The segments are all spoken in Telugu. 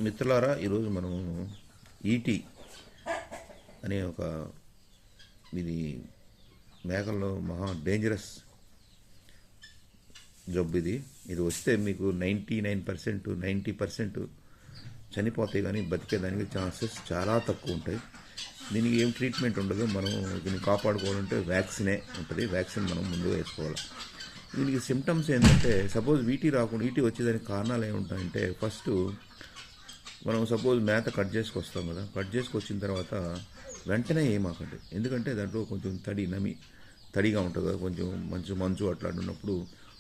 మిత్రులారా, ఈరోజు మనం ఈటీ అనే ఒక ఇది మేకల్లో మహా డేంజరస్ జబ్బు. ఇది వస్తే మీకు 99% 90% చనిపోతాయి, కానీ బతికేదానికి ఛాన్సెస్ చాలా తక్కువ ఉంటాయి. దీనికి ఏం ట్రీట్మెంట్ ఉండదు. మనం దీన్ని కాపాడుకోవాలంటే వ్యాక్సినే ఉంటుంది. వ్యాక్సిన్ మనం ముందు వేసుకోవాలి. దీనికి సిమ్టమ్స్ ఏంటంటే, సపోజ్ ఈటీ వచ్చేదానికి కారణాలు ఏముంటాయంటే, ఫస్ట్ మనం సపోజ్ మేత కట్ చేసుకొస్తాం కదా, కట్ చేసుకొచ్చిన తర్వాత వెంటనే ఏమాకండి. ఎందుకంటే దాంట్లో కొంచెం తడిగా ఉంటుంది కదా, కొంచెం మంచు అట్లా ఉన్నప్పుడు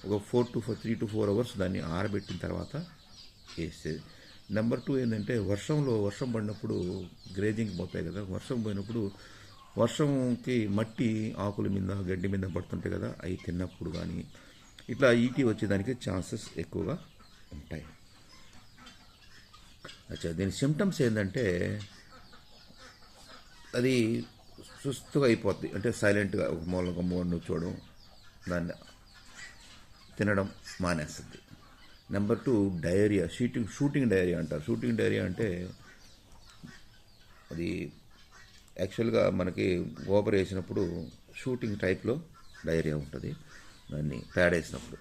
ఒక 3 to 4 అవర్స్ దాన్ని ఆరబెట్టిన తర్వాత వేసేది. నెంబర్ 2 ఏంటంటే, వర్షం పడినప్పుడు గ్రేజింగ్ పోతాయి కదా, వర్షం పోయినప్పుడు వర్షంకి మట్టి ఆకుల మీద గడ్డి మీద పడుతుంటాయి కదా, అవి తిన్నప్పుడు కానీ ఇట్లా ఈటీ వచ్చేదానికి ఛాన్సెస్ ఎక్కువగా ఉంటాయి. దీని సిమ్టమ్స్ ఏంటంటే, అది సుస్తుగా అయిపోద్ది. అంటే సైలెంట్గా ఒక మూల చూడడం, దాన్ని తినడం మానేస్తుంది. నెంబర్ 2 డయేరియా, షూటింగ్ డయేరియా అంటారు. షూటింగ్ డయేరియా అంటే అది యాక్చువల్గా మనకి గోబర్ వేసినప్పుడు షూటింగ్ టైప్లో డయేరియా ఉంటుంది, దాన్ని ప్యాడ్ వేసినప్పుడు.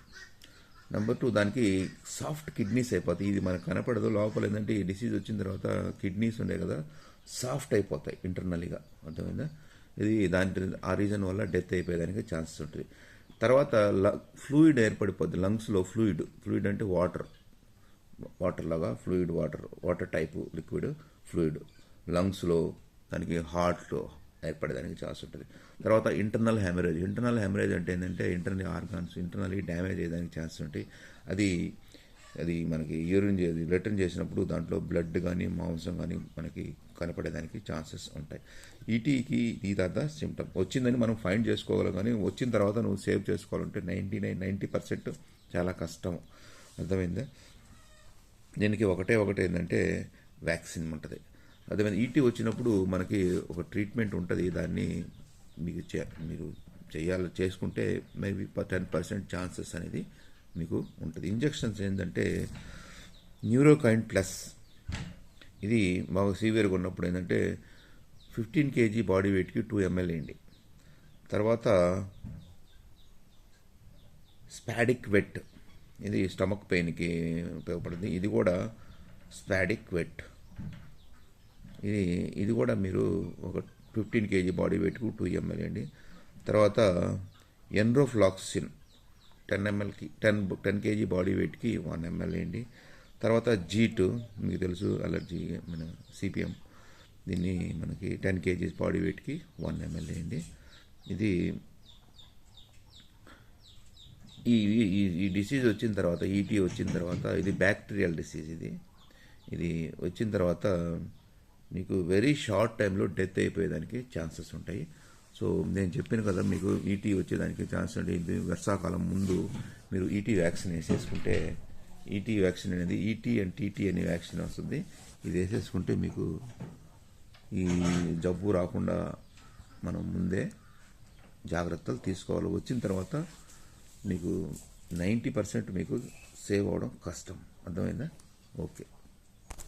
నెంబర్ 2 దానికి సాఫ్ట్ కిడ్నీస్ అయిపోతాయి. ఇది మనకు కనపడదు, లోపల ఏంటంటే ఈ డిసీజ్ వచ్చిన తర్వాత కిడ్నీస్ ఉండే కదా సాఫ్ట్ అయిపోతాయి ఇంటర్నల్గా, అర్థమైందా. ఇది ఆ రీజన్ వల్ల డెత్ అయిపోయేదానికి ఛాన్సెస్ ఉంటుంది. తర్వాత ఫ్లూయిడ్ ఏర్పడిపోద్ది లంగ్స్లో. ఫ్లూయిడ్ అంటే వాటర్ లాగా వాటర్ టైపు లిక్విడ్ ఫ్లూయిడ్ లంగ్స్లో, దానికి హార్ట్లో ఏర్పడేదానికి ఛాన్స్ ఉంటుంది. తర్వాత ఇంటర్నల్ హెమరేజ్ అంటే ఏంటంటే, ఇంటర్నల్ ఆర్గాన్స్ ఇంటర్నల్లీ డ్యామేజ్ అయ్యేదానికి ఛాన్స్ ఉంటాయి. అది మనకి రిటర్న్ చేసినప్పుడు దాంట్లో బ్లడ్ కానీ మాంసం కానీ మనకి కనపడేదానికి ఛాన్సెస్ ఉంటాయి. ఈటీకి ఇదంతా సిమ్టమ్. వచ్చిందని మనం ఫైండ్ చేసుకోగలం, కానీ వచ్చిన తర్వాత నువ్వు సేవ్ చేసుకోవాలంటే 90% చాలా కష్టం, అర్థమైందా. దీనికి ఒకటే ఏంటంటే వ్యాక్సిన్ ఉంటుంది. అదేవిధంగా ఈటీ వచ్చినప్పుడు మనకి ఒక ట్రీట్మెంట్ ఉంటుంది. దాన్ని మీరు చేసుకుంటే మేబీ 10% ఛాన్సెస్ అనేది మీకు ఉంటుంది. ఇంజెక్షన్స్ ఏంటంటే న్యూరోకైన్ ప్లస్, ఇది బాగా సీవియర్గా ఉన్నప్పుడు ఏంటంటే 15 kg బాడీ వెయిట్కి 2 ml వేయండి. తర్వాత స్పాడిక్ వెట్, ఇది స్టమక్ పెయిన్కి ఉపయోగపడుతుంది. ఇది కూడా స్పాడిక్ వెట్, ఇది కూడా మీరు ఒక 15 kg బాడీ వెయిట్కు 2 ml వేయండి. తర్వాత ఎన్రోఫ్లాక్సిన్ 10 kg బాడీ వెయిట్కి 1 ml వేయండి. తర్వాత జీటు, మీకు తెలుసు అలర్జీ, మన సిపిఎం, దీన్ని మనకి 10 kg బాడీ వెయిట్కి 1 ml వేయండి. ఇది ఈ డిసీజ్ వచ్చిన తర్వాత, ఈటీ వచ్చిన తర్వాత, ఇది బ్యాక్టీరియల్ డిసీజ్. ఇది వచ్చిన తర్వాత మీకు వెరీ షార్ట్ టైంలో డెత్ అయిపోయేదానికి ఛాన్సెస్ ఉంటాయి. సో నేను చెప్పాను కదా, మీకు ఈటీ వచ్చేదానికి ఛాన్స్ ఉంటుంది. ఇది వర్షాకాలం ముందు మీరు ఈటీ వ్యాక్సిన్ వేసేసుకుంటే, ఈటీ వ్యాక్సిన్ అనేది ఈటీ అండ్ టీటీ అనే వ్యాక్సిన్ వస్తుంది. ఇది వేసేసుకుంటే మీకు ఈ జబ్బు రాకుండా మనం ముందే జాగ్రత్తలు తీసుకోవాలి. వచ్చిన తర్వాత మీకు 90% మీకు సేవ్ అవ్వడం కష్టం, అర్థమైందా. ఓకే.